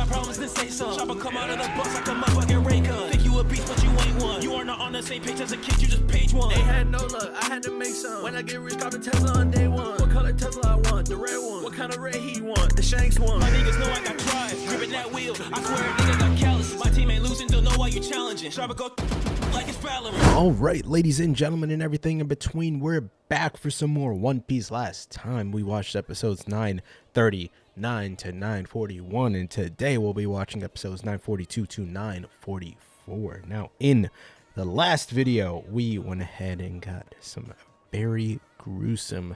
got problems, then say some. Chopper come out of the bus like a motherfucking ray gun. Think you a beast, but you ain't one. You are not on the same page as a kid, you just page one. Ain't had no luck, I had to make some. When I get rich, cop a Tesla on day one. What color Tesla I want? The red one. What kind of red he want? The Shanks one. My niggas know I got drive, gripping that wheel. I swear a nigga got callous. My team ain't losing, don't know why you challenging. Chopper go like it's Valorant. All right, ladies and gentlemen, and everything in between, we're back for some more One Piece. Last time we watched episodes 939 to 941, and today we'll be watching episodes 942 to 944. Now, in the last video, we went ahead and got some very gruesome,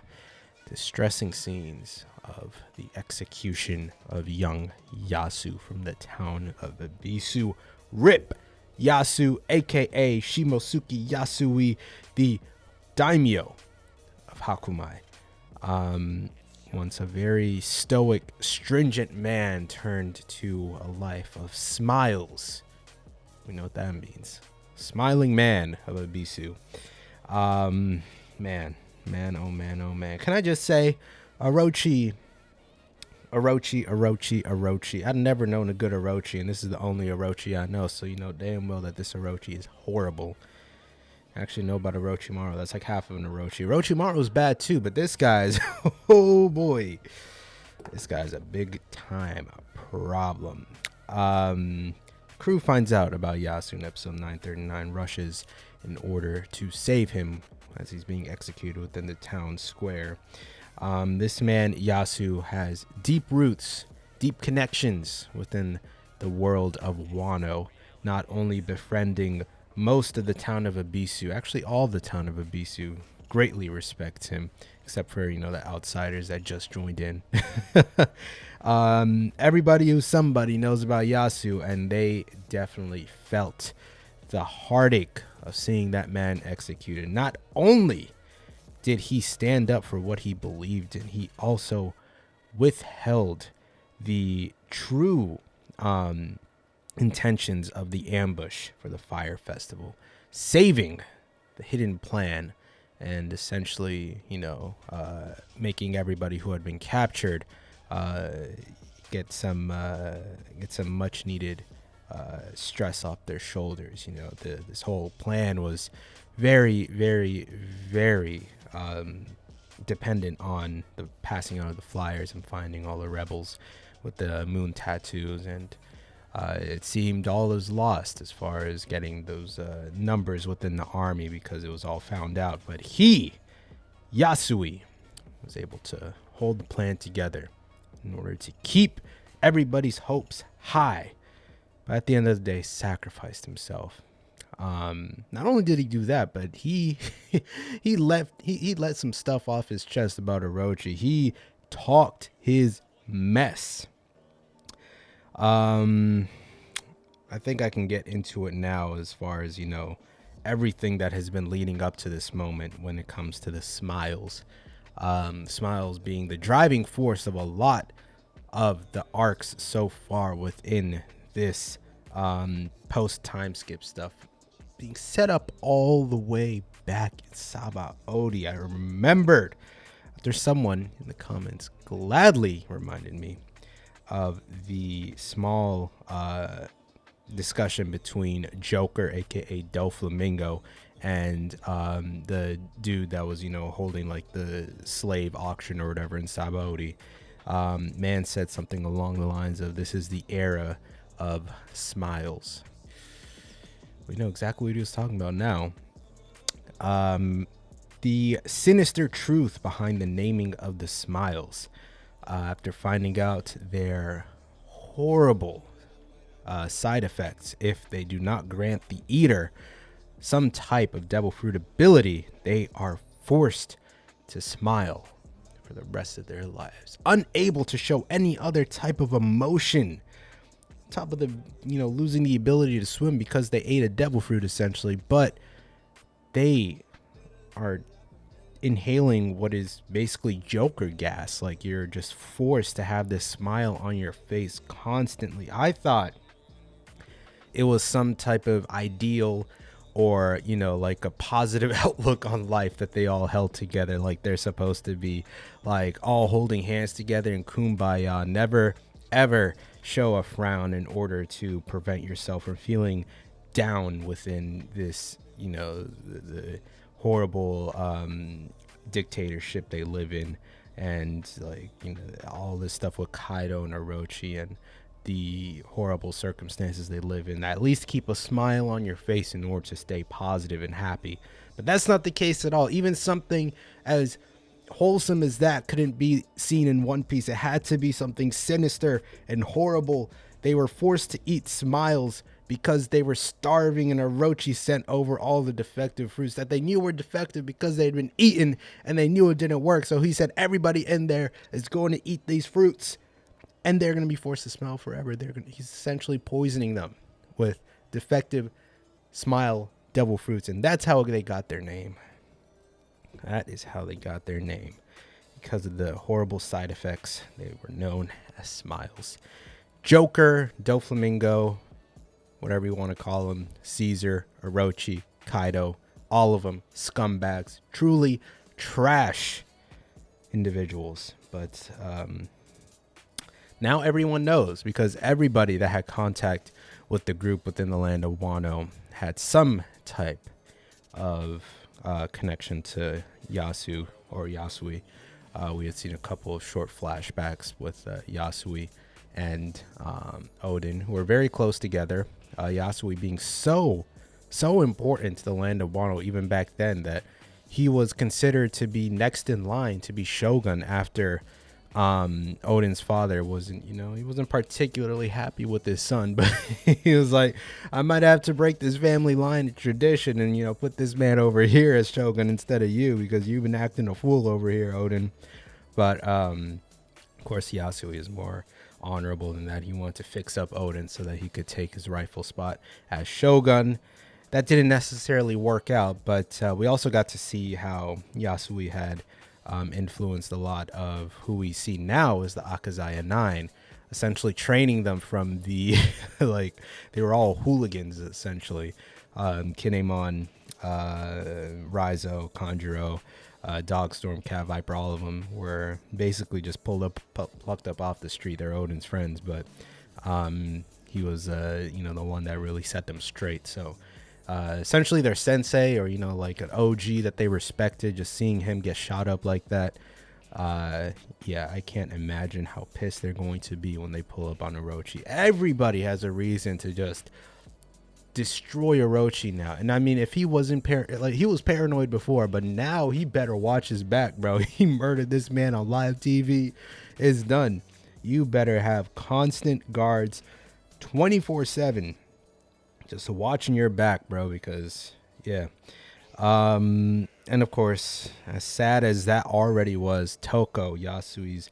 distressing scenes of the execution of young Yasu from the town of Ebisu. Rip Yasu, aka Shimosuke Yasui, the daimyo of Hakumai. Once a very stoic, stringent man turned to a life of smiles. We know what that means. Smiling man of Ebisu. Man, oh man. Can I just say, Orochi. I've never known a good Orochi, and this is the only Orochi I know, so you know damn well that this Orochi is horrible. I actually know about Orochimaru. That's like half of an Orochi. Orochimaru's bad too, but this guy's, oh boy. This guy's a big time problem. Crew finds out about Yasu in episode 939, rushes in order to save him as he's being executed within the town square. This man, Yasu, has deep roots, deep connections within the world of Wano, not only befriending most of the town of Ebisu, actually all the town of Ebisu greatly respects him, except for, you know, the outsiders that just joined in. Everybody who's somebody knows about Yasu, and they definitely felt the heartache of seeing that man executed. Not only did he stand up for what he believed in, he also withheld the true intentions of the ambush for the fire festival, saving the hidden plan and essentially, you know, making everybody who had been captured get some much needed stress off their shoulders. You know, this whole plan was very dependent on the passing out of the flyers and finding all the rebels with the moon tattoos, and it seemed all was lost as far as getting those numbers within the army, because it was all found out. But he, Yasui, was able to hold the plan together in order to keep everybody's hopes high, but at the end of the day sacrificed himself. Not only did he do that, but he let some stuff off his chest about Orochi. He talked his mess. I think I can get into it now as far as, you know, everything that has been leading up to this moment when it comes to the smiles. Smiles being the driving force of a lot of the arcs so far within this post time skip stuff, being set up all the way back in Sabaody. I remembered after someone in the comments gladly reminded me of the small discussion between Joker, aka Doflamingo, and the dude that was, you know, holding like the slave auction or whatever in Sabaody. Man said something along the lines of, "This is the era of smiles." We know exactly what he was talking about now. The sinister truth behind the naming of the smiles, after finding out their horrible side effects if they do not grant the eater some type of devil fruit ability, they are forced to smile for the rest of their lives, unable to show any other type of emotion. Top of the, you know, losing the ability to swim because they ate a devil fruit essentially, but they are inhaling what is basically Joker gas. Like, you're just forced to have this smile on your face constantly. I thought it was some type of ideal or, you know, like a positive outlook on life that they all held together, like they're supposed to be, like all holding hands together in kumbaya, never ever show a frown in order to prevent yourself from feeling down within this, the horrible dictatorship they live in, and all this stuff with Kaido and Orochi and the horrible circumstances they live in. At least keep a smile on your face in order to stay positive and happy. But that's not the case at all. Even something as wholesome as that couldn't be seen in One Piece. It had to be something sinister and horrible. They were forced to eat smiles because they were starving, and Orochi sent over all the defective fruits that they knew were defective because they'd been eaten and they knew it didn't work. So he said everybody in there is going to eat these fruits and they're going to be forced to smile forever. He's essentially poisoning them with defective smile devil fruits, and that's how they got their name. That is how they got their name, because of the horrible side effects. They were known as smiles. Joker, Doflamingo, whatever you want to call them, Caesar, Orochi, Kaido, all of them scumbags, truly trash individuals. But now everyone knows, because everybody that had contact with the group within the land of Wano had some type of connection to Yasu or Yasui. We had seen a couple of short flashbacks with Yasui and Odin, who were very close together. Yasui being so important to the land of Wano even back then that he was considered to be next in line to be shogun after Odin's father he wasn't particularly happy with his son, but he was like, I might have to break this family line of tradition and put this man over here as shogun instead of you, because you've been acting a fool over here, Odin. But of course Yasui is more honorable than that. He wanted to fix up Odin so that he could take his rightful spot as shogun. That didn't necessarily work out, but we also got to see how Yasui had influenced a lot of who we see now as the Akazaya 9, essentially training them from the they were all hooligans essentially. Kinemon, Raizo, Kanjuro, Dogstorm, Cat Viper, all of them were basically just plucked up off the street. They're Odin's friends, but he was the one that really set them straight. So essentially their sensei, or like an OG that they respected, just seeing him get shot up like that, I can't imagine how pissed they're going to be when they pull up on Orochi. Everybody has a reason to just destroy Orochi now. And I mean, if he wasn't he was paranoid before, but now he better watch his back, bro. He murdered this man on live TV. It's done. You better have constant guards 24/7 just watching your back, bro, because and of course, as sad as that already was, Toko, Yasui's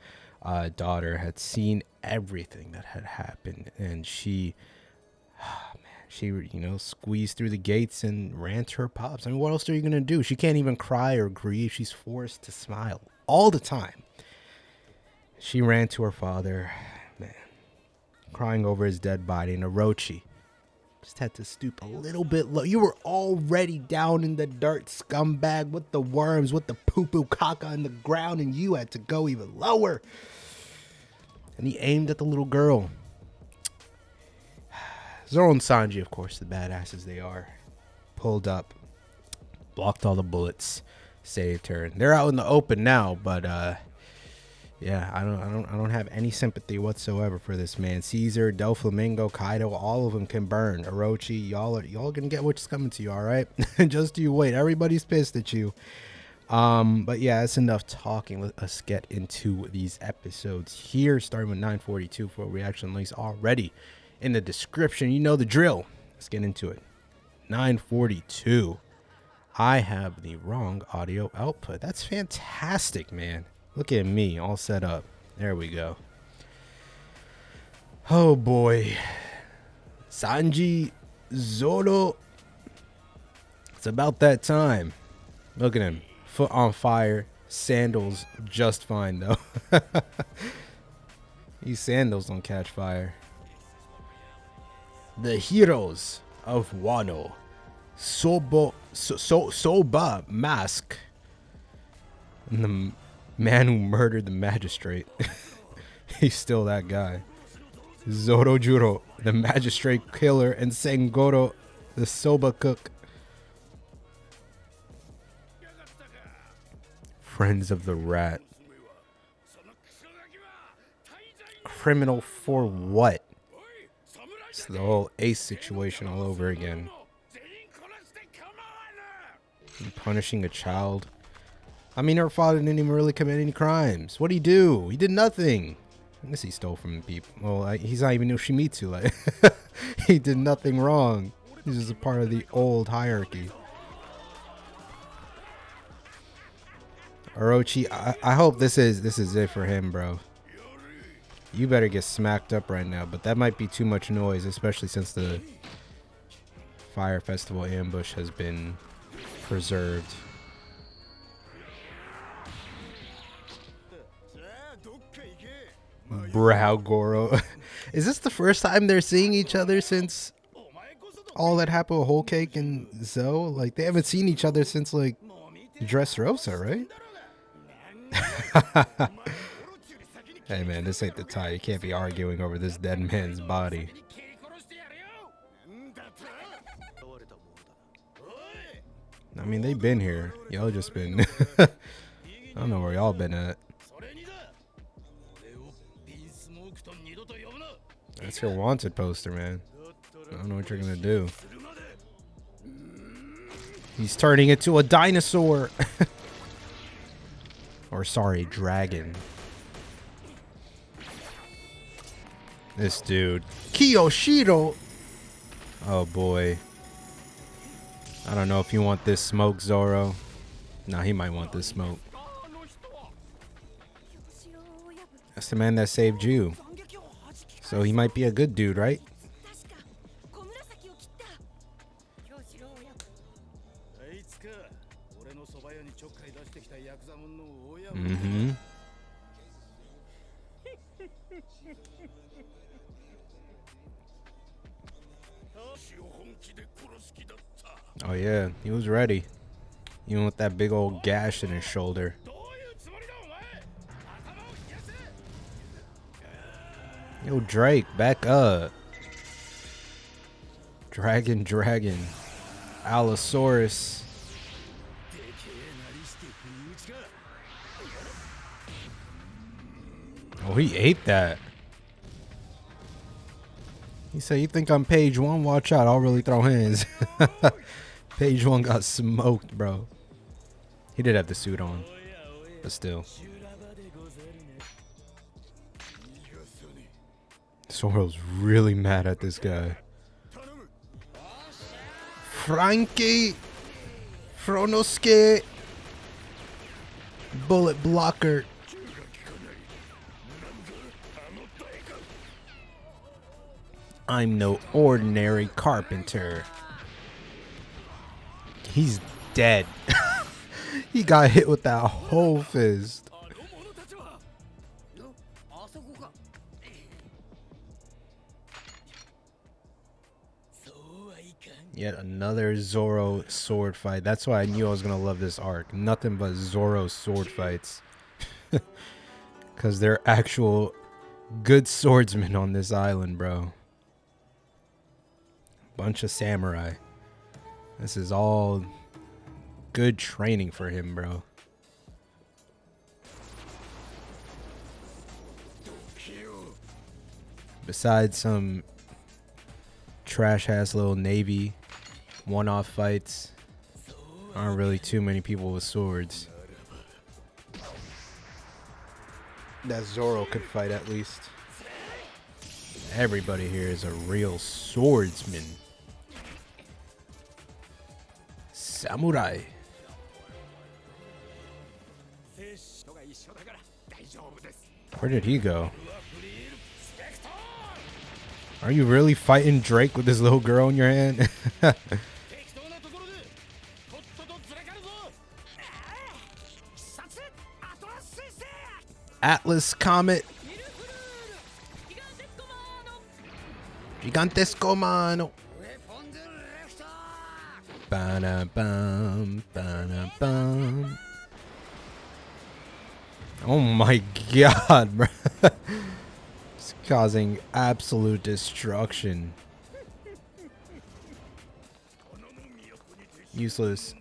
daughter, had seen everything that had happened, and she squeezed through the gates and ran to her pops. I mean, what else are you gonna do? She can't even cry or grieve. She's forced to smile all the time. She ran to her father, man, crying over his dead body. And Orochi just had to stoop a little bit low. You were already down in the dirt, scumbag, with the worms, with the poo-poo caca in the ground, and you had to go even lower. And he aimed at the little girl. Zoro and Sanji, of course, the badasses they are, pulled up, blocked all the bullets, saved her. And they're out in the open now, but I don't have any sympathy whatsoever for this man. Caesar, Doflamingo, Kaido, all of them can burn. Orochi, y'all gonna get what's coming to you, all right? Just you wait. Everybody's pissed at you. But yeah, that's enough talking. Let us get into these episodes here, starting with 942 for reaction links already in the description. You know the drill. Let's get into it. 942. I have the wrong audio output. That's fantastic, man. Look at me, all set up. There we go. Oh boy. Sanji, Zoro. It's about that time. Look at him. Foot on fire. Sandals just fine, though. These sandals don't catch fire. The heroes of Wano. Soba Mask. And the man who murdered the magistrate. He's still that guy. Zorojuro, the magistrate killer, and Sengoro, the soba cook. Friends of the rat. Criminal for what? It's the whole Ace situation all over again. And punishing a child. I mean, her father didn't even really commit any crimes. What'd he do? He did nothing. Unless he stole from people. Well, he's not even Yoshimitsu. Like, he did nothing wrong. He's just a part of the old hierarchy. Orochi, I hope this is it for him, bro. You better get smacked up right now, but that might be too much noise, especially since the Fire Festival ambush has been preserved. Brow Goro. Is this the first time they're seeing each other since all that happened with Whole Cake and Zoe? Like, they haven't seen each other since, like, Dressrosa, right? Hey, man, this ain't the time. You can't be arguing over this dead man's body. I mean, they've been here. Y'all just been... I don't know where y'all been at. That's your wanted poster, man. I don't know what you're gonna do. He's turning into a dinosaur. Or sorry, dragon. This dude. Kyoshiro. Oh boy. I don't know if you want this smoke, Zoro. Nah, he might want this smoke. That's the man that saved you. So he might be a good dude, right? Mm-hmm. Oh yeah, he was ready. Even with that big old gash in his shoulder. Yo, Drake, back up. Dragon. Allosaurus. Oh, he ate that. He said, you think I'm page 1? Watch out, I'll really throw hands. Page 1 got smoked, bro. He did have the suit on, but still. Zoro's really mad at this guy. Frankie! Fronosuke! Bullet blocker. I'm no ordinary carpenter. He's dead. He got hit with that whole fist. Yet another Zoro sword fight. That's why I knew I was gonna love this arc. Nothing but Zoro sword fights. Because they're actual good swordsmen on this island, bro. Bunch of samurai. This is all good training for him, bro. Besides some trash ass little navy one-off fights, aren't really too many people with swords that Zoro could fight. At least everybody here is a real swordsman. Samurai. Where did he go? Are you really fighting Drake with this little girl in your hand? Atlas Comet. Gigantesco mano. Ba-da-bum, ba-da-bum. Oh my god, bro. This causing absolute destruction. Useless.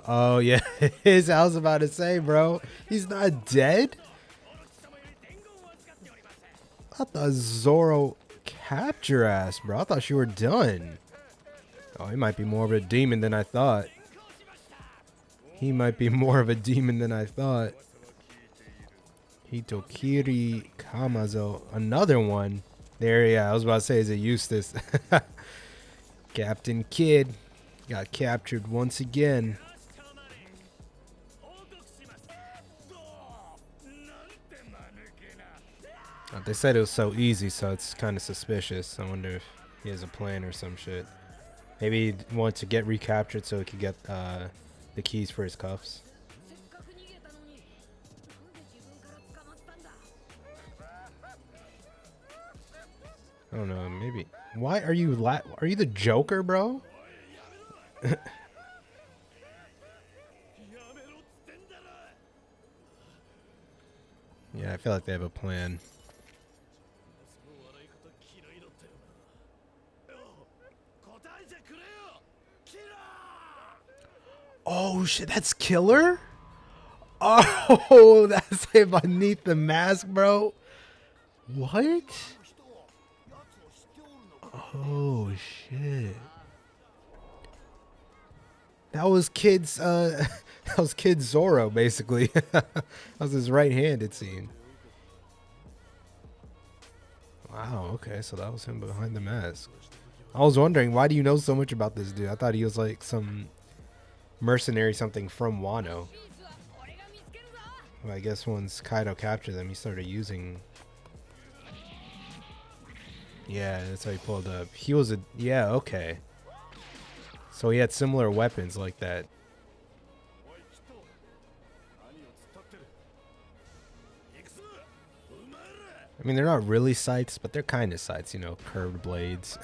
Oh yeah, I was about to say, bro, he's not dead. I thought Zoro captured your ass, bro. I thought you were done. Oh, he might be more of a demon than I thought. He might be more of a demon than I thought. Hitokiri Kamazo, another one. There, yeah, I was about to say, is it Eustace? Captain Kidd got captured once again. They said it was so easy, so it's kind of suspicious. I wonder if he has a plan or some shit. Maybe he wanted to get recaptured so he could get the keys for his cuffs. I don't know, maybe. Why are you are you the Joker, bro? Yeah, I feel like they have a plan. Oh shit, that's Killer? Oh, that's him beneath the mask, bro. What? Oh shit. That was Kid's that was Kid Zoro basically. That was his right-handed scene. Wow, okay, so that was him behind the mask. I was wondering, why do you know so much about this dude? I thought he was like some mercenary something from Wano. Well, I guess once Kaido captured them, he started using... Yeah, that's how he pulled up. He was a... Yeah, okay. So he had similar weapons like that. I mean, they're not really sights, but they're kind of sights, you know, curved blades.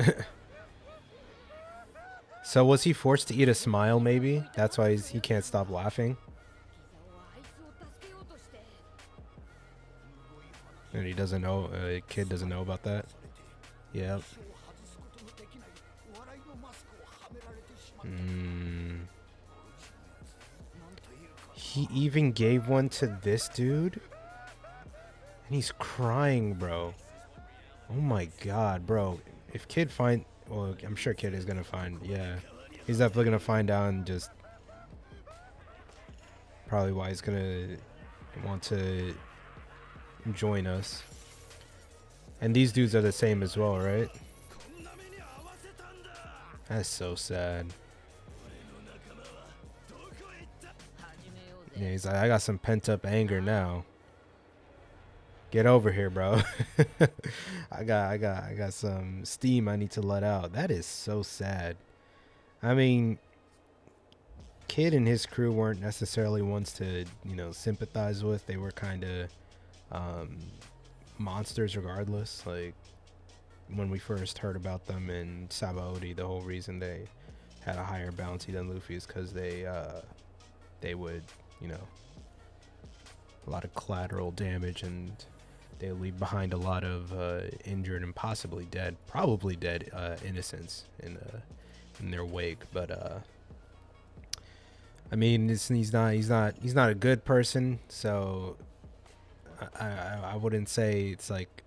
So was he forced to eat a smile, maybe? That's why he can't stop laughing? And he doesn't know, Kid doesn't know about that? Yep. He even gave one to this dude? And he's crying, bro. Oh my god, bro. If Kid find... Well, I'm sure Kid is gonna find... Yeah. He's definitely gonna find out and just... Probably why he's gonna want to join us. And these dudes are the same as well, right? That's so sad. Yeah, he's like, I got some pent-up anger now. Get over here, bro. I got some steam I need to let out. That is so sad. I mean, Kid and his crew weren't necessarily ones to, you know, sympathize with. They were kind of monsters regardless. Like, when we first heard about them in Sabaody, the whole reason they had a higher bounty than Luffy is because they would, you know, a lot of collateral damage, and they leave behind a lot of injured and possibly dead, probably dead innocents in their wake. But I mean, he's not a good person, so I wouldn't say it's like,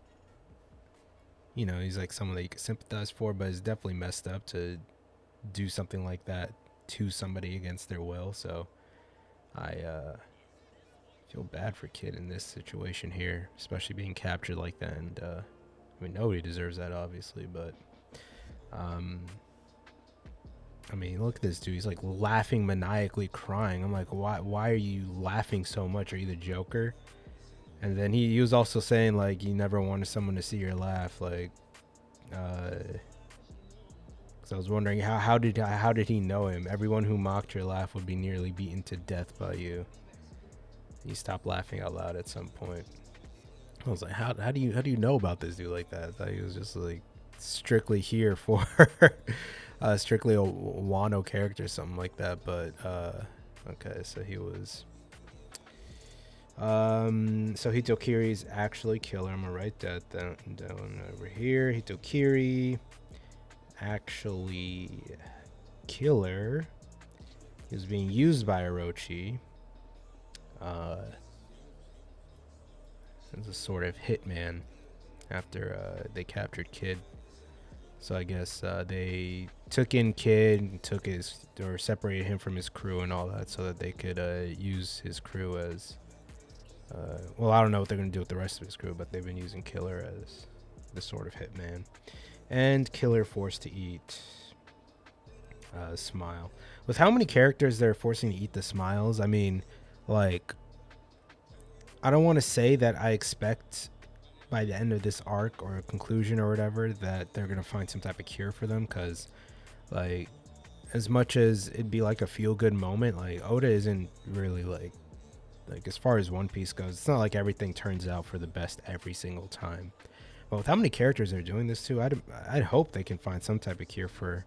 you know, he's like someone that you can sympathize for, but it's definitely messed up to do something like that to somebody against their will. So I feel bad for Kid in this situation here, especially being captured like that. And I mean, nobody deserves that, obviously, but I mean, look at this dude. He's like laughing maniacally, crying. I'm like, why are you laughing so much? Are you the Joker? And then he was also saying like you never wanted someone to see your laugh, like because I was wondering how did he know him? Everyone who mocked your laugh would be nearly beaten to death by you. He stopped laughing out loud at some point. I was like, how do you know about this dude like that? I thought he was just like strictly here for strictly a Wano character, something like that. But okay, so he was So Hitokiri's actually killer. I'm gonna write that down over here. Hitokiri actually killer. He was being used by Orochi as a sort of hitman after they captured Kid. So I guess they took in Kid, separated him from his crew and all that, so that they could use his crew as. Well, I don't know what they're gonna do with the rest of his crew, but they've been using Killer as the sort of hitman. And Killer forced to eat Smile. With how many characters they're forcing to eat the smiles, I mean, like, I don't want to say that I expect by the end of this arc or conclusion or whatever that they're gonna find some type of cure for them, because like, as much as it'd be like a feel-good moment, like Oda isn't really like as far as One Piece goes, it's not like everything turns out for the best every single time. But with how many characters they're doing this to, I'd hope they can find some type of cure for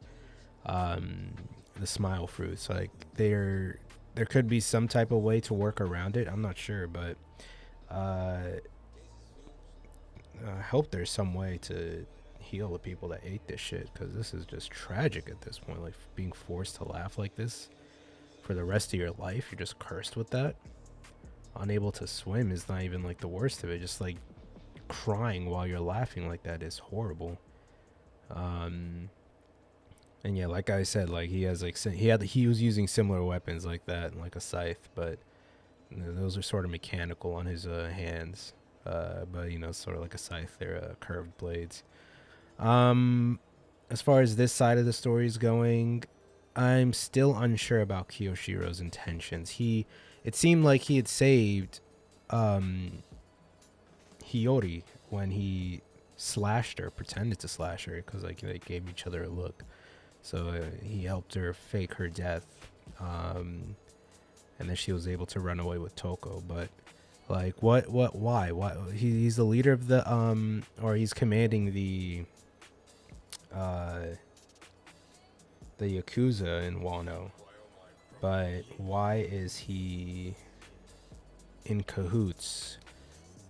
the smile fruits. Like, there could be some type of way to work around it. I'm not sure, but I hope there's some way to heal the people that ate this shit, because this is just tragic at this point. Like, being forced to laugh like this for the rest of your life, you're just cursed with that. Unable to swim is not even like the worst of it. Just like crying while you're laughing like that is horrible. And yeah, like I said, like he was using similar weapons like that, like a scythe, but those are sort of mechanical on his hands. But sort of like a scythe, they're curved blades. As far as this side of the story is going, I'm still unsure about Kyoshiro's intentions. It seemed like he had saved Hiyori when he slashed her, pretended to slash her, because like they gave each other a look. So he helped her fake her death, and then she was able to run away with Toko. But like, why? He's the leader of the or he's commanding the Yakuza in Wano. But why is he in cahoots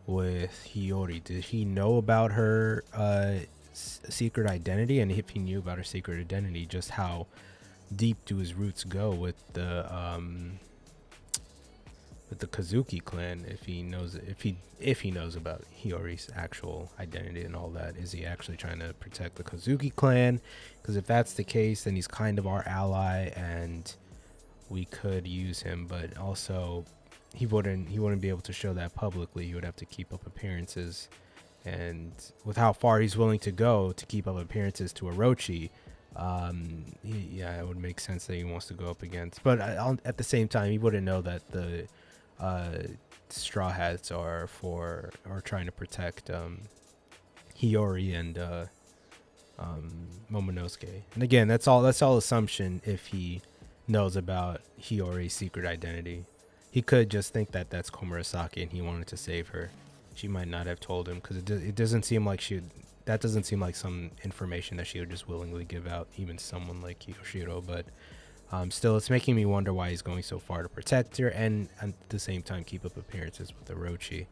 with Hiyori? Did he know about her secret identity? And if he knew about her secret identity, just how deep do his roots go with the Kazuki clan? If he knows about Hiyori's actual identity and all that, is he actually trying to protect the Kazuki clan? Because if that's the case, then he's kind of our ally, and we could use him, but also he wouldn't be able to show that publicly. He would have to keep up appearances, and with how far he's willing to go to keep up appearances to Orochi, it would make sense that he wants to go up against. But at the same time, he wouldn't know that the Straw Hats are trying to protect Hiyori and Momonosuke. And again, that's all assumption. If he knows about Hiyori's secret identity, he could just think that that's Komurasaki and he wanted to save her. She might not have told him, because it doesn't seem like that doesn't seem like some information that she would just willingly give out, even to someone like Kyoshiro. But still, it's making me wonder why he's going so far to protect her and at the same time keep up appearances with Orochi.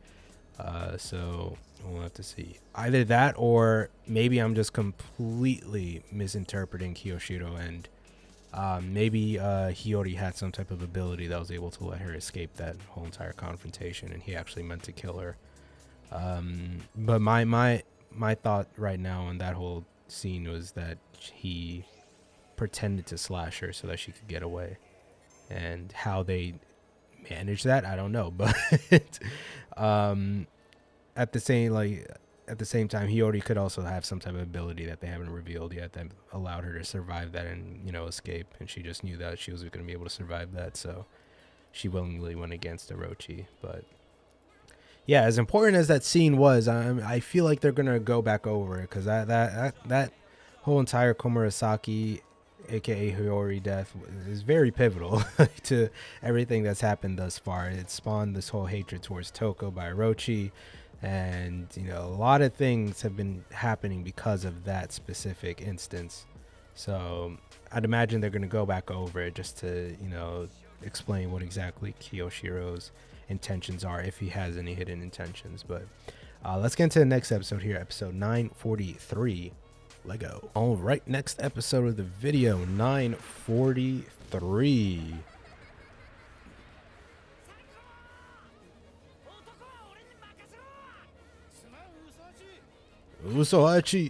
So we'll have to see. Either that, or maybe I'm just completely misinterpreting Kyoshiro, and maybe Hiyori had some type of ability that was able to let her escape that whole entire confrontation, and he actually meant to kill her. But my thought right now on that whole scene was that he pretended to slash her so that she could get away, and how they manage that, I don't know. But at the same time, Hiyori could also have some type of ability that they haven't revealed yet that allowed her to survive that and escape, and she just knew that she was going to be able to survive that, so she willingly went against Orochi. But yeah, as important as that scene was, I feel like they're going to go back over it, because that whole entire Komurasaki aka Hiyori death is very pivotal to everything that's happened thus far. It spawned this whole hatred towards Toko by Orochi, and a lot of things have been happening because of that specific instance. So I'd imagine they're going to go back over it just to explain what exactly Kyoshiro's intentions are, if he has any hidden intentions. But let's get into the next episode here, episode 943. Lego. All right, next episode of the video, 943. Usohachi.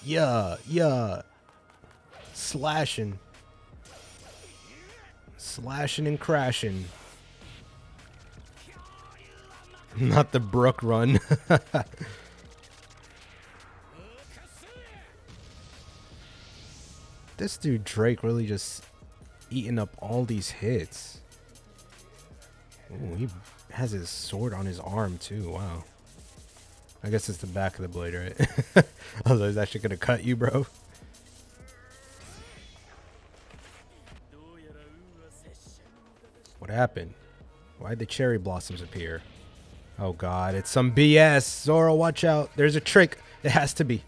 Yeah. Slashing and crashing. Not the Brook run. This dude Drake really just eating up all these hits. Ooh, he has his sword on his arm too. Wow. I guess it's the back of the blade, right? Although it's actually gonna cut you, bro. What happened? Why'd the cherry blossoms appear? Oh god, it's some BS. Zoro, watch out. There's a trick. It has to be.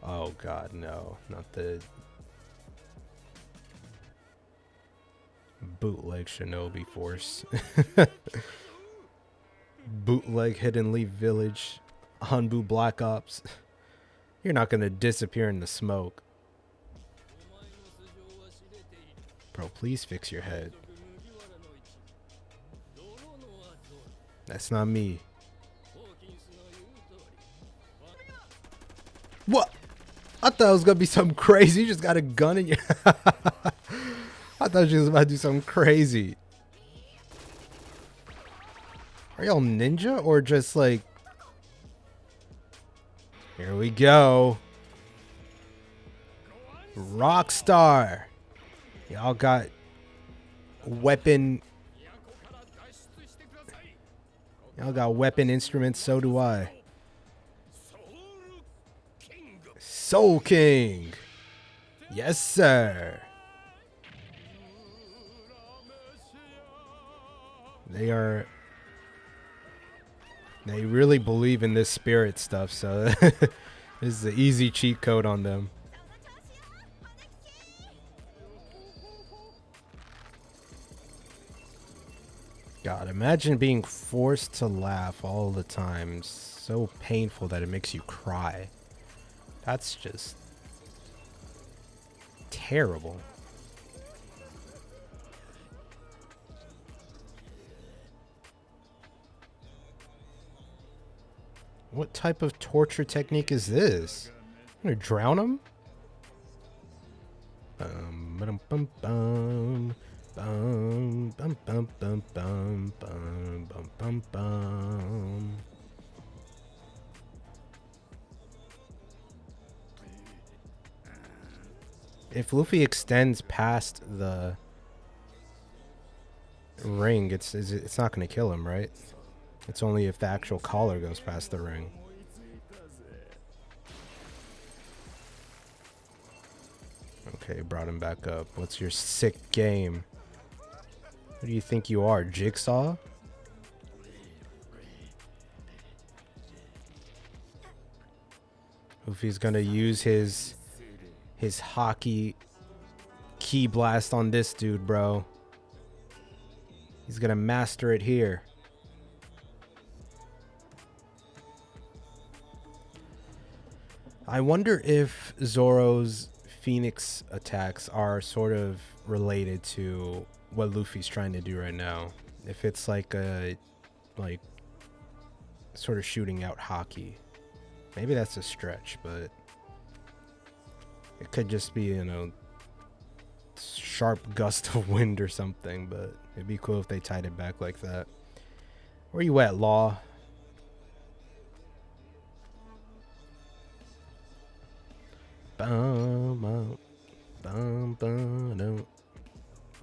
Oh god, no. Not the bootleg Shinobi Force. Bootleg Hidden Leaf Village. Hanbu Black Ops. You're not gonna disappear in the smoke. Bro, please fix your head. That's not me. What? I thought it was gonna be something crazy. You just got a gun in your I thought you was about to do something crazy. Are y'all ninja or just like... Here we go. Rockstar. Y'all got weapon... Y'all got weapon instruments, so do I. Soul King. Yes, sir. They really believe in this spirit stuff, so this is an easy cheat code on them. God, imagine being forced to laugh all the time. So painful that it makes you cry. That's just terrible. What type of torture technique is this? I'm gonna drown him? Bum, bum, bum. Bum, bum, bum, bum, bum, bum, bum, bum, bum. If Luffy extends past the ring, it's not going to kill him, right? It's only if the actual collar goes past the ring. Okay, brought him back up. What's your sick game? Who do you think you are, Jigsaw? Luffy's gonna use his hockey key blast on this dude, bro. He's gonna master it here. I wonder if Zoro's Phoenix attacks are sort of related to what Luffy's trying to do right now. If it's like a sort of shooting out hockey. Maybe that's a stretch, but it could just be, you know, sharp gust of wind or something, but it'd be cool if they tied it back like that. Where you at, Law? Bum, bum, bum, no.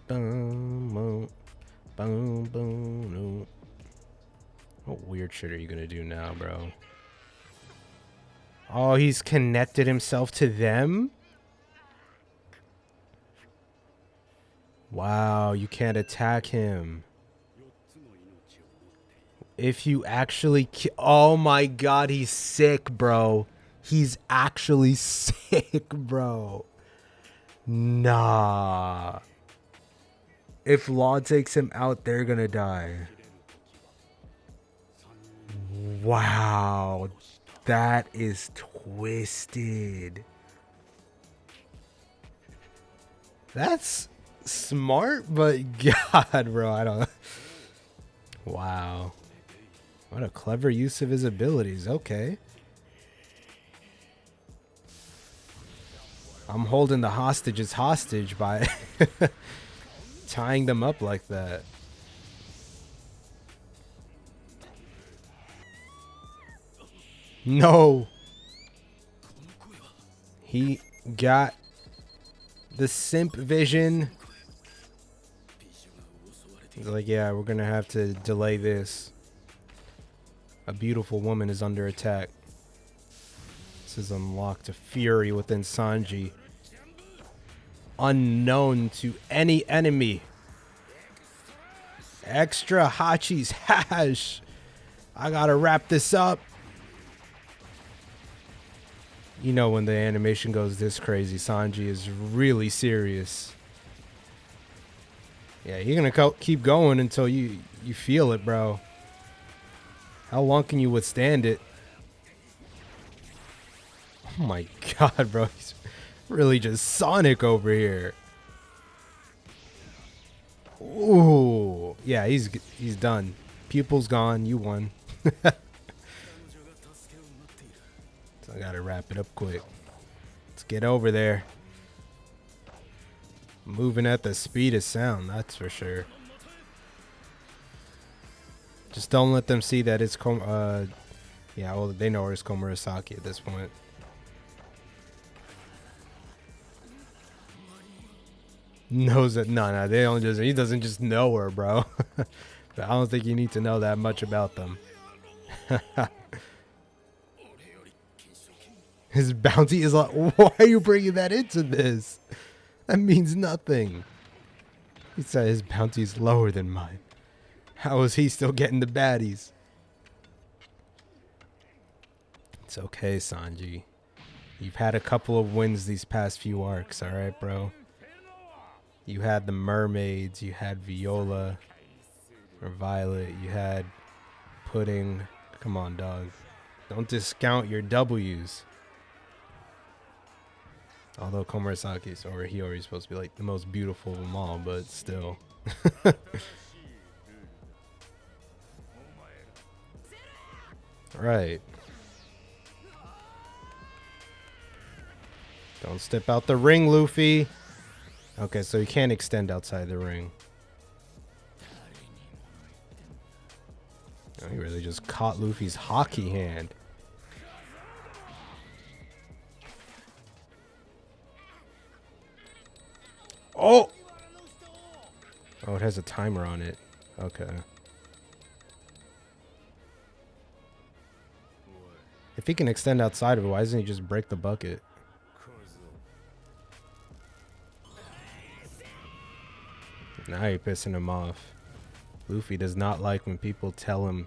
Bum, bum, bum, no. What weird shit are you gonna do now, bro? Oh, he's connected himself to them? Wow, you can't attack him. If you actually... Oh my god, he's sick, bro. He's actually sick, bro. Nah. If Law takes him out, they're gonna die. Wow. That is twisted. That's smart, but God, bro, I don't. Wow. What a clever use of his abilities. Okay. I'm holding the hostages hostage by tying them up like that. No. He got the simp vision. He's like, yeah, we're gonna have to delay this. A beautiful woman is under attack. This is unlocked a fury within Sanji. Unknown to any enemy. Extra Hachi's hash. I gotta wrap this up. You know when the animation goes this crazy, Sanji is really serious. Yeah, you're gonna keep going until you feel it, bro. How long can you withstand it? Oh my God, bro. He's really just Sonic over here. Ooh. Yeah, he's done. Pupil's gone. You won. So I gotta wrap it up quick. Let's get over there. Moving at the speed of sound, that's for sure. Just don't let them see that it's yeah, well, they know it's Komurasaki at this point. Knows that no, they don't just, he doesn't just know her, bro. But I don't think you need to know that much about them. His bounty is like, why are you bringing that into this? That means nothing. He said his bounty is lower than mine. How is he still getting the baddies? It's okay, Sanji. You've had a couple of wins these past few arcs, alright, bro? You had the mermaids, you had Viola, or Violet, you had Pudding. Come on, dog. Don't discount your W's. Although Komurasaki's or Hiyori is supposed to be like the most beautiful of them all, but still. Right. Don't step out the ring, Luffy. Okay, so you can't extend outside the ring. Oh, he really just caught Luffy's hockey hand. Oh! Oh, it has a timer on it. Okay. If he can extend outside of it, why doesn't he just break the bucket? Now you're pissing him off. Luffy does not like when people tell him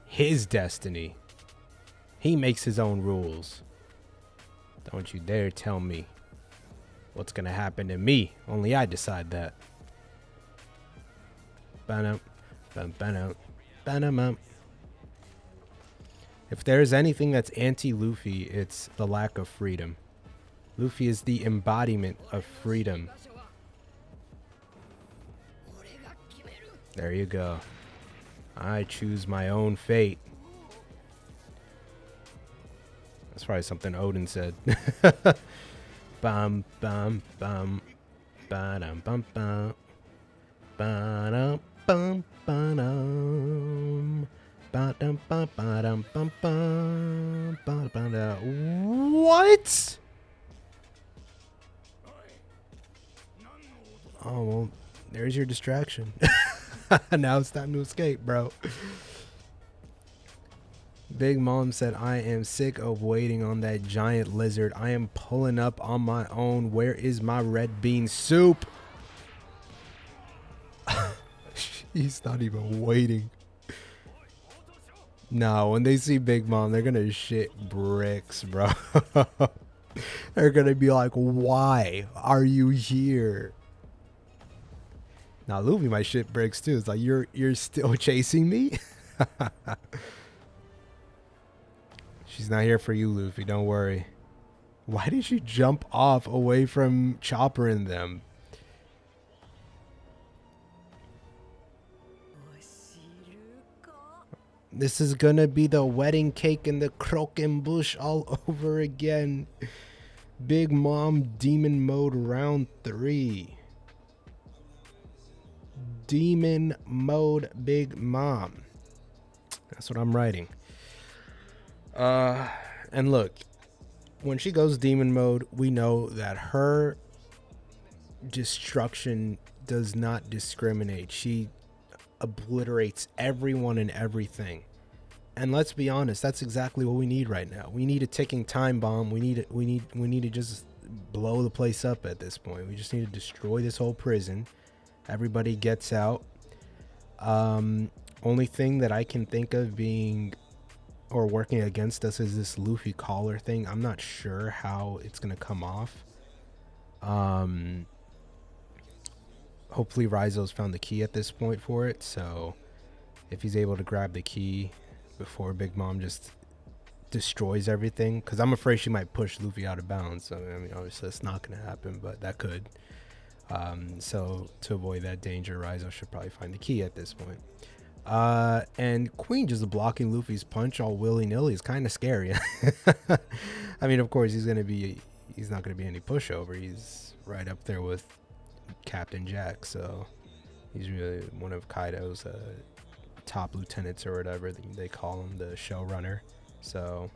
his destiny. He makes his own rules. Don't you dare tell me what's gonna happen to me. Only I decide that. If there's anything that's anti-Luffy, it's the lack of freedom. Luffy is the embodiment of freedom. There you go. I choose my own fate. That's probably something Odin said. Bum bum bum ba-dum bum bum ba-dum bum ba-dum ba-dum bum ba-dum bum bum ba-dum. What? Oh well, there's your distraction. Now it's time to escape, bro. Big Mom said, I am sick of waiting on that giant lizard. I am pulling up on my own. Where is my red bean soup? He's not even waiting. No, when they see Big Mom, they're gonna shit bricks, bro. They're gonna be like, why are you here? Now Luffy, my shit breaks too. It's like you're still chasing me. She's not here for you, Luffy. Don't worry. Why did she jump off away from Chopper and them? This is gonna be the wedding cake in the croquet bush all over again. Big Mom Demon Mode round 3. Demon Mode Big Mom. That's what I'm writing. And look, when she goes demon mode, we know that her destruction does not discriminate. She obliterates everyone and everything. And let's be honest, that's exactly what we need right now. We need a ticking time bomb. We need to just blow the place up at this point. We just need to destroy this whole prison. Everybody gets out. Only thing that I can think of being or working against us is this Luffy collar thing. I'm not sure how it's gonna come off. Hopefully Raizo's found the key at this point for it, so if he's able to grab the key before Big Mom just destroys everything, because I'm afraid she might push Luffy out of bounds. So I mean, obviously that's not gonna happen, but that could. So to avoid that danger, Raizo should probably find the key at this point. And Queen just blocking Luffy's punch all willy-nilly is kind of scary. I mean, of course he's not gonna be any pushover. He's right up there with Captain Jack, so he's really one of Kaido's top lieutenants or whatever they call him, the showrunner. So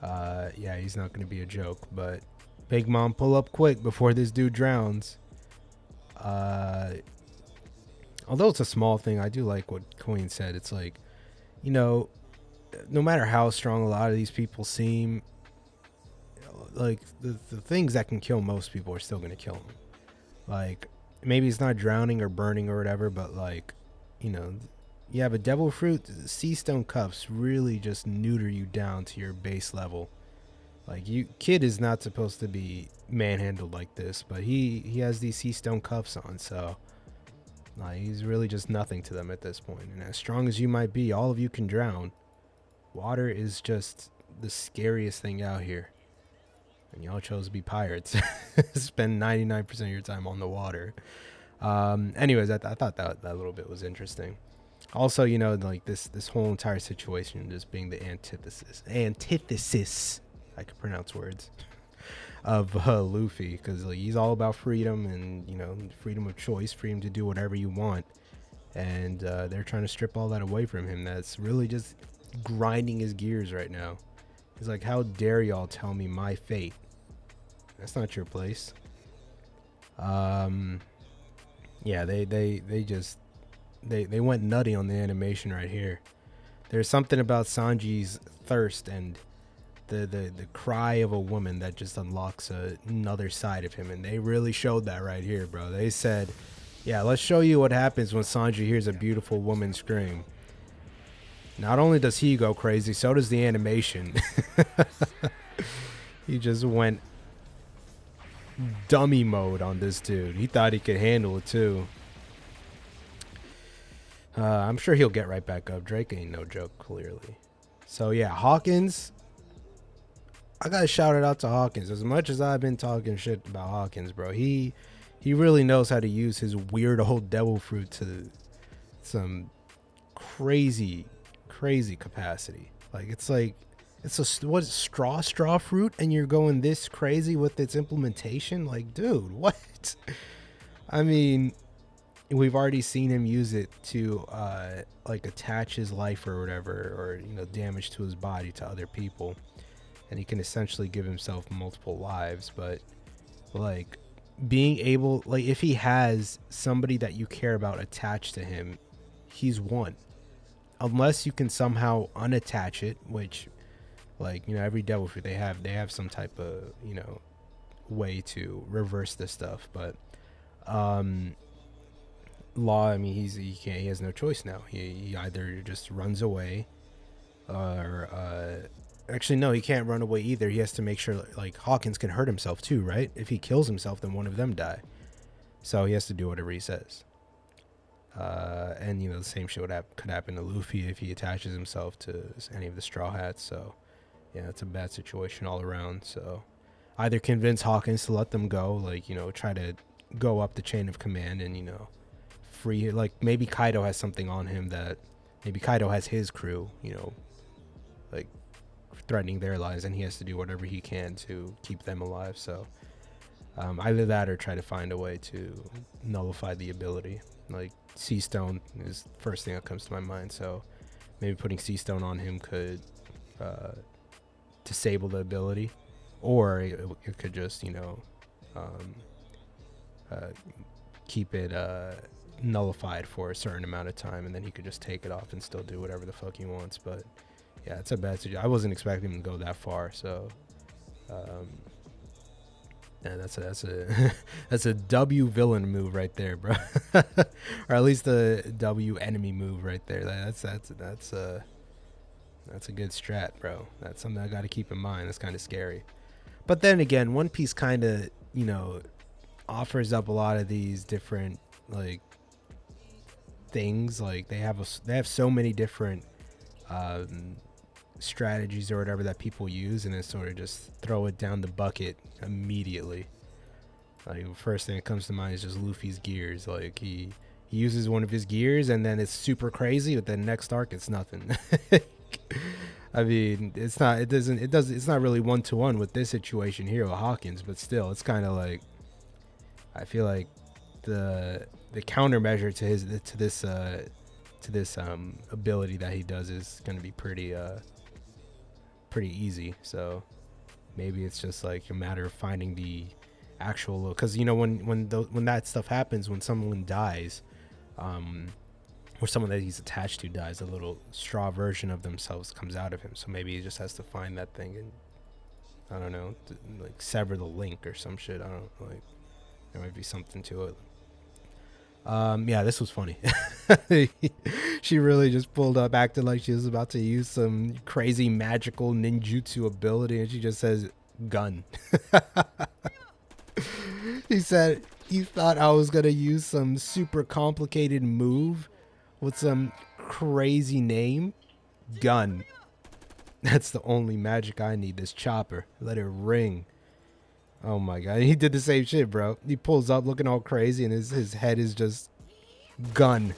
yeah, he's not gonna be a joke. But Big Mom, pull up quick before this dude drowns. Although it's a small thing, I do like what Queen said. It's like, you know, no matter how strong a lot of these people seem, like the things that can kill most people are still going to kill them. Like, maybe it's not drowning or burning or whatever, but like, you know, you have a devil fruit, sea stone cuffs really just neuter you down to your base level. Like, Kid is not supposed to be manhandled like this, but he has these sea stone cuffs on, so he's really just nothing to them at this point. And as strong as you might be, all of you can drown. Water is just the scariest thing out here. And y'all chose to be pirates. Spend 99% of your time on the water. Anyways, I thought that little bit was interesting. Also, you know, like this whole entire situation just being the antithesis. I can pronounce words. Of Luffy, because like, he's all about freedom and, you know, freedom of choice, freedom to do whatever you want, and they're trying to strip all that away from him. That's really just grinding his gears right now. He's like, how dare y'all tell me my fate? That's not your place. Yeah, they went nutty on the animation right here. There's something about Sanji's thirst and the cry of a woman that just unlocks another side of him, and they really showed that right here, bro. They said, yeah, let's show you what happens when Sanji hears a beautiful woman scream. Not only does he go crazy, so does the animation. He just went dummy mode on this dude. He thought he could handle it too. I'm sure he'll get right back up. Drake ain't no joke, clearly. So yeah, Hawkins, I gotta shout it out to Hawkins. As much as I've been talking shit about Hawkins, bro, he really knows how to use his weird old devil fruit to some crazy capacity. Like, it's a straw fruit, and you're going this crazy with its implementation. Like, dude, what? I mean, we've already seen him use it to like attach his life or whatever, or, you know, damage to his body to other people. And he can essentially give himself multiple lives. But like, being able, like, if he has somebody that you care about attached to him, he's won. Unless you can somehow unattach it, which, like, you know, every devil fruit they have some type of, you know, way to reverse this stuff. But Law, I mean, he has no choice now. He either just runs away, or actually, no, he can't run away either. He has to make sure, like, Hawkins can hurt himself too, right? If he kills himself, then one of them die. So he has to do whatever he says. And the same shit could happen to Luffy if he attaches himself to any of the Straw Hats. So yeah, it's a bad situation all around. So either convince Hawkins to let them go, like, try to go up the chain of command and, free, like, maybe Kaido has something on him that, maybe Kaido has his crew, like, threatening their lives, and he has to do whatever he can to keep them alive. So either that or try to find a way to nullify the ability. Like, Sea Stone is the first thing that comes to my mind. So maybe putting Sea Stone on him could disable the ability, or it could just keep it nullified for a certain amount of time, and then he could just take it off and still do whatever the fuck he wants. But yeah, it's a bad situation. I wasn't expecting him to go that far. So yeah, that's a that's a W villain move right there, bro. Or at least a W enemy move right there. That's a good strat, bro. That's something I got to keep in mind. That's kind of scary. But then again, One Piece kind of, offers up a lot of these different, like, things. Like, they have so many different strategies or whatever that people use, and then sort of just throw it down the bucket immediately. Like, the first thing that comes to mind is just Luffy's gears. Like, he uses one of his gears, and then it's super crazy, but then next arc it's nothing. I mean, it's not really one-to-one with this situation here with Hawkins, but still, it's kind of like, I feel like the countermeasure to this ability that he does is going to be pretty easy. So maybe it's just like a matter of finding the actual, because when that stuff happens, when someone dies, or someone that he's attached to dies, a little straw version of themselves comes out of him. So maybe he just has to find that thing and, I don't know, like sever the link or some shit. I don't know, like, there might be something to it. Yeah, this was funny. She really just pulled up, acted like she was about to use some crazy magical ninjutsu ability, and she just says gun. He said, "You thought I was gonna use some super complicated move with some crazy name? Gun. That's the only magic I need. This chopper. Let it ring." Oh my god, he did the same shit, bro. He pulls up looking all crazy, and his head is just gun.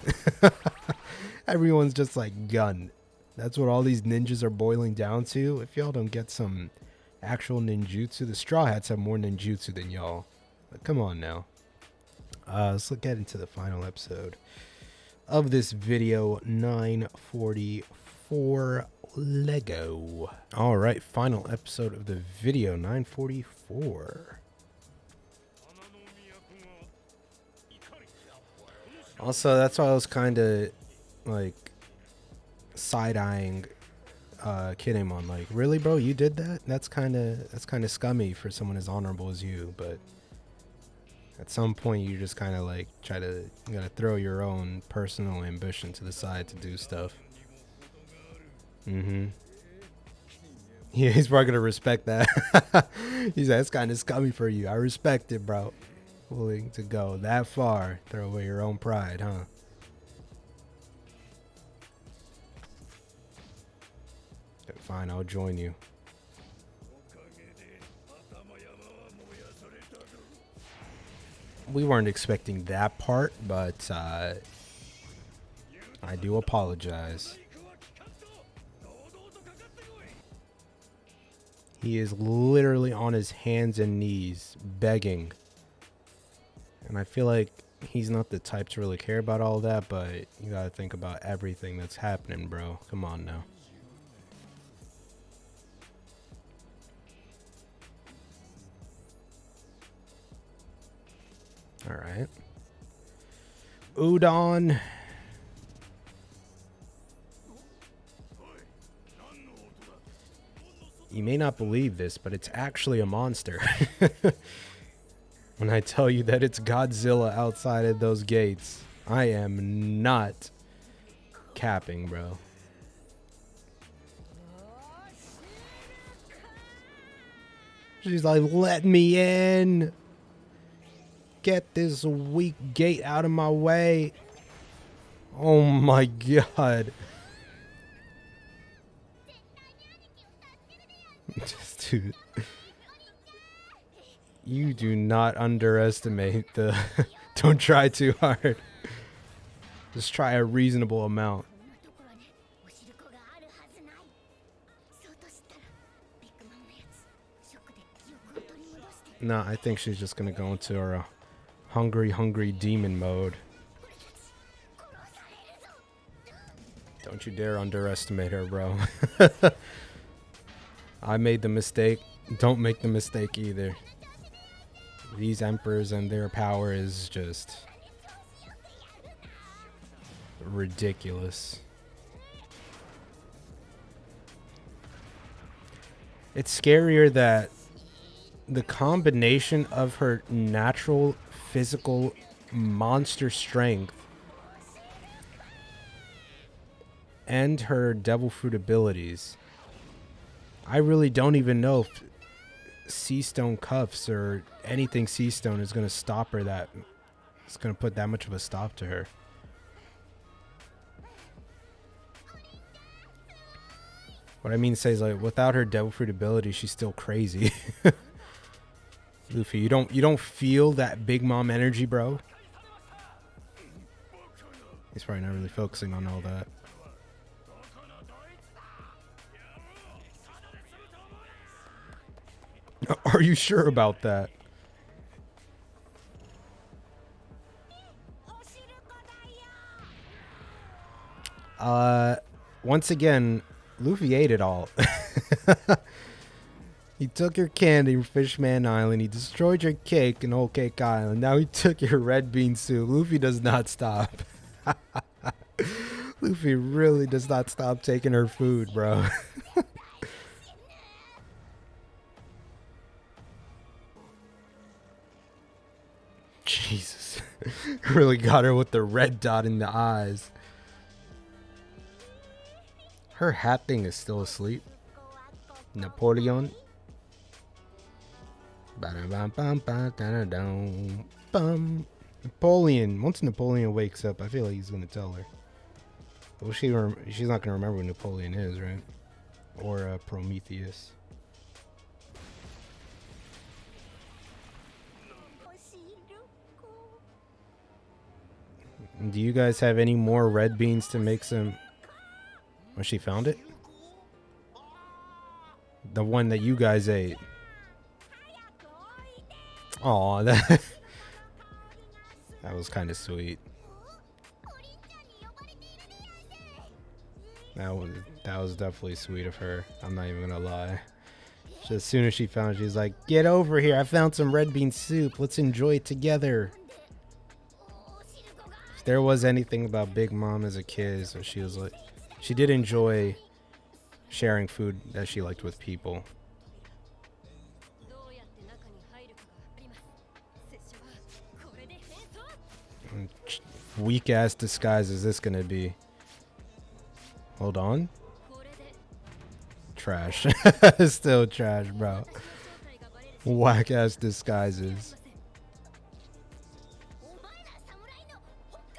Everyone's just like gun. That's what all these ninjas are boiling down to. If y'all don't get some actual ninjutsu, the Straw Hats have more ninjutsu than y'all. But come on now. Let's get into the final episode of this video, 944 Lego. All right, final episode of the video, 944. Also, that's why I was kind of like side-eyeing Kinemon. Like, really, bro, you did that? That's kind of scummy for someone as honorable as you. But at some point, you just kind of like you gotta throw your own personal ambition to the side to do stuff. Yeah, he's probably gonna respect that. He's like, "That's kind of scummy for you. I respect it, bro. Willing to go that far, throw away your own pride, huh?" Okay, fine, I'll join you. We weren't expecting that part, but I do apologize. He is literally on his hands and knees begging. And I feel like he's not the type to really care about all that, but you gotta think about everything that's happening, bro. Come on now. All right. Udon. You may not believe this, but it's actually a monster. When I tell you that it's Godzilla outside of those gates, I am not capping, bro. She's like, "Let me in. Get this weak gate out of my way." Oh my god. Dude. You do not underestimate the... Don't try too hard. Just try a reasonable amount. No, I think she's just gonna go into her hungry demon mode. Don't you dare underestimate her, bro. I made the mistake. Don't make the mistake either. These emperors and their power is just ridiculous. It's scarier that the combination of her natural physical monster strength and her devil fruit abilities. I really don't even know if sea stone cuffs or anything sea stone is going to stop her. That it's going to put that much of a stop to her. What I mean to say is, like, without her devil fruit ability, she's still crazy. Luffy, you don't feel that big mom energy, bro? He's probably not really focusing on all that. Are you sure about that? Once again, Luffy ate it all. He took your candy from Fishman Island. He destroyed your cake in Whole Cake Island. Now he took your red bean soup. Luffy does not stop. Luffy really does not stop taking her food, bro. Jesus. Really got her with the red dot in the eyes. Her hat thing is still asleep. Napoleon. Napoleon. Once Napoleon wakes up, I feel like he's gonna tell her. Well, she's not gonna remember who Napoleon is, right? Or Prometheus. Do you guys have any more red beans to make some? Oh, she found it? The one that you guys ate. Aw, that was kind of sweet. That was definitely sweet of her. I'm not even gonna lie. Just as soon as she found it, she's like, "Get over here! I found some red bean soup. Let's enjoy it together." If there was anything about Big Mom as a kid, so she was like, she did enjoy sharing food that she liked with people. Weak ass disguise is this gonna be? Hold on. Trash. Still trash, bro. Whack ass disguises.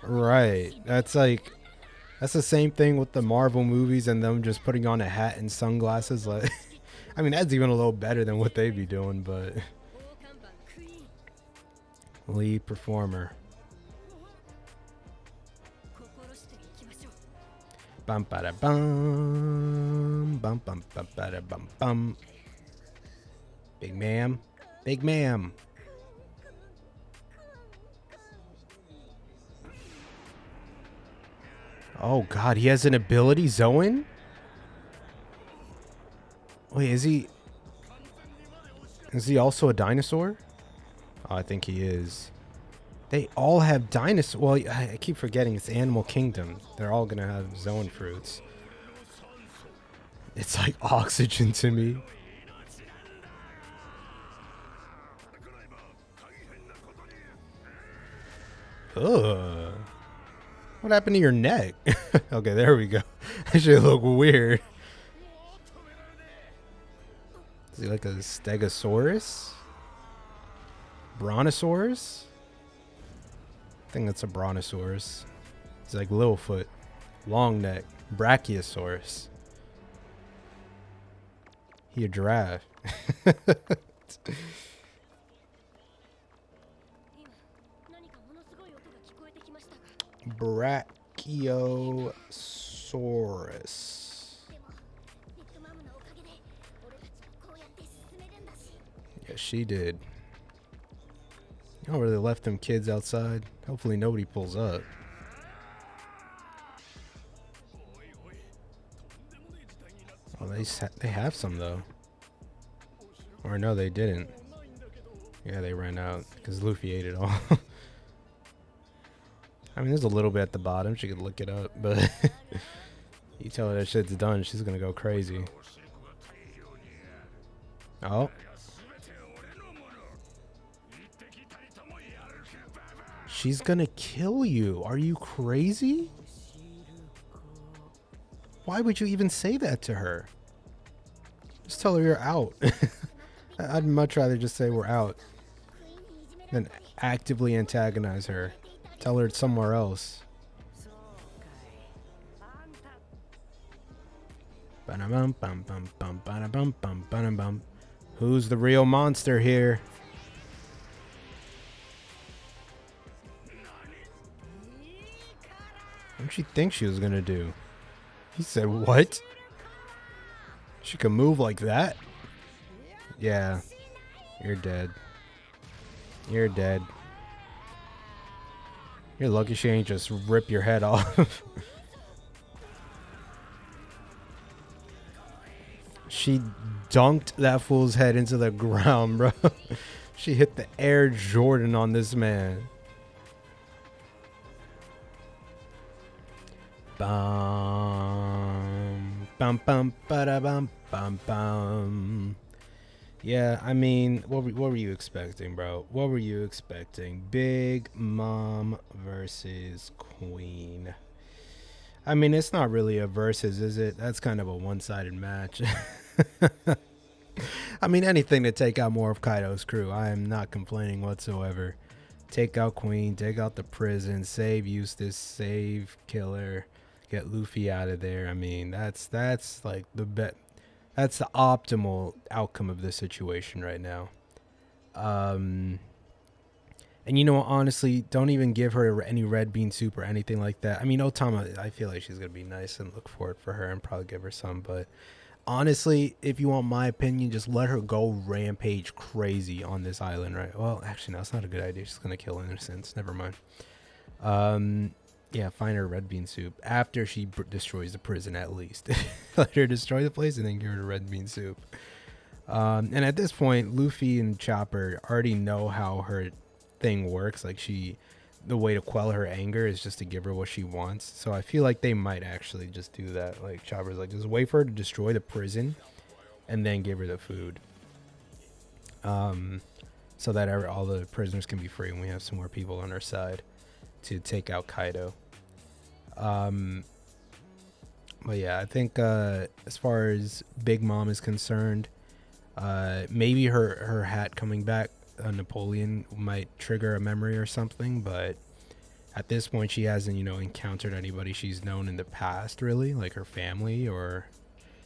Right. That's the same thing with the Marvel movies and them just putting on a hat and sunglasses. Like, I mean, that's even a little better than what they be doing, but lead performer. Bum ba da bum bum bum bum ba da bum bum. Big ma'am, big ma'am. Oh God, he has an ability, Zoan? Wait, is he also a dinosaur? Oh, I think he is. They all have dinosaurs. Well, I keep forgetting it's Animal Kingdom. They're all gonna have Zoan fruits. It's like oxygen to me. Ugh. What happened to your neck? Okay, there we go. That should look weird. Is he like a Stegosaurus? Brontosaurus? I think that's a Brontosaurus. He's like Littlefoot, long neck, Brachiosaurus. He a giraffe. Brachiosaurus. Yeah, she did. Oh, where they left them kids outside. Hopefully nobody pulls up. Oh, they have some though. Or no, they didn't. Yeah, they ran out because Luffy ate it all. I mean, there's a little bit at the bottom. She could look it up, but you tell her that shit's done, she's gonna go crazy. Oh. She's gonna kill you. Are you crazy? Why would you even say that to her? Just tell her you're out. I'd much rather just say we're out than actively antagonize her. Tell her it's somewhere else. Who's the real monster here? What did she think she was gonna do? He said, what? She can move like that? Yeah. You're dead. You're dead. You're lucky she ain't just rip your head off. She dunked that fool's head into the ground, bro. She hit the Air Jordan on this man. Bum, bum, bum, ba bum, bum, bum. Yeah, I mean, what were you expecting, bro? What were you expecting? Big Mom versus Queen. I mean, it's not really a versus, is it? That's kind of a one-sided match. I mean, anything to take out more of Kaido's crew. I am not complaining whatsoever. Take out Queen, take out the prison, save Eustace, save Killer, get Luffy out of there. I mean, that's like the bet. That's the optimal outcome of this situation right now. And you know, honestly, don't even give her any red bean soup or anything like that. I mean, Otama, I feel like she's going to be nice and look forward for her and probably give her some. But honestly, if you want my opinion, just let her go rampage crazy on this island, right? Well, actually, no, it's not a good idea. She's going to kill innocents. Never mind. Yeah, find her red bean soup after she destroys the prison, at least. Let her destroy the place and then give her the red bean soup. And at this point, Luffy and Chopper already know how her thing works. Like, the way to quell her anger is just to give her what she wants. So I feel like they might actually just do that. Like, Chopper's like, just wait for her to destroy the prison and then give her the food. So that all the prisoners can be free and we have some more people on our side to take out Kaido. But yeah, I think as far as Big Mom is concerned, maybe her hat coming back, Napoleon, might trigger a memory or something, but at this point she hasn't, encountered anybody she's known in the past, really, like her family or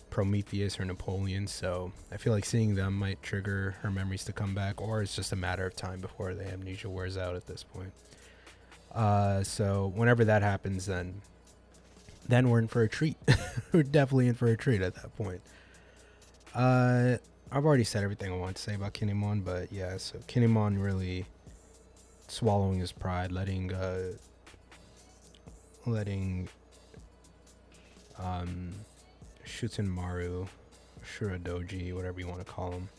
Prometheus or Napoleon. So I feel like seeing them might trigger her memories to come back, or it's just a matter of time before the amnesia wears out at this point. So whenever that happens, then we're in for a treat. We're definitely in for a treat at that point. I've already said everything I want to say about Kinemon, but yeah, so Kinemon really swallowing his pride, letting Shutenmaru, Shuradoji, whatever you want to call him,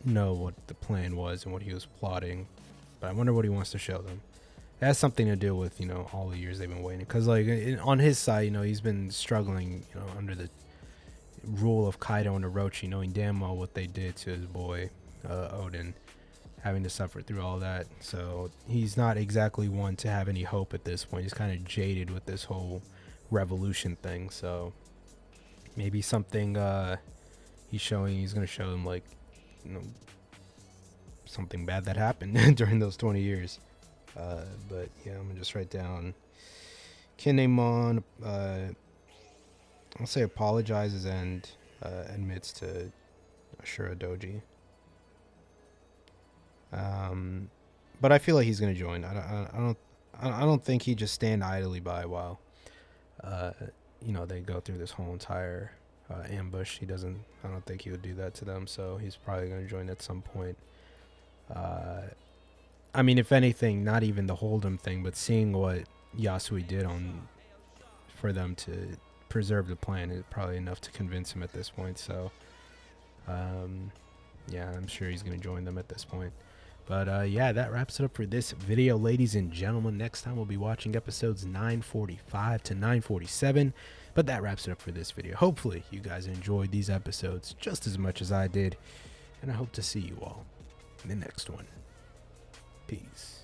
know what the plan was and what he was plotting. But I wonder what he wants to show them. It has something to do with, all the years they've been waiting. Because, like, on his side, he's been struggling, under the rule of Kaido and Orochi, knowing damn well what they did to his boy, Odin, having to suffer through all that. So he's not exactly one to have any hope at this point. He's kind of jaded with this whole revolution thing. So maybe something he's going to show them, like, something bad that happened during those 20 years. But yeah, I'm gonna just write down Kinemon, I'll say apologizes and admits to Ashura Doji. But I feel like he's gonna join. I don't think he'd just stand idly by while they go through this whole entire ambush. I don't think he would do that to them, so he's probably gonna join at some point. I mean, if anything, not even the Hold'em thing, but seeing what Yasui did for them to preserve the plan is probably enough to convince him at this point. So yeah, I'm sure he's gonna join them at this point. But yeah, that wraps it up for this video, ladies and gentlemen. Next time we'll be watching episodes 945 to 947. But that wraps it up for this video. Hopefully you guys enjoyed these episodes just as much as I did. And I hope to see you all in the next one. Peace.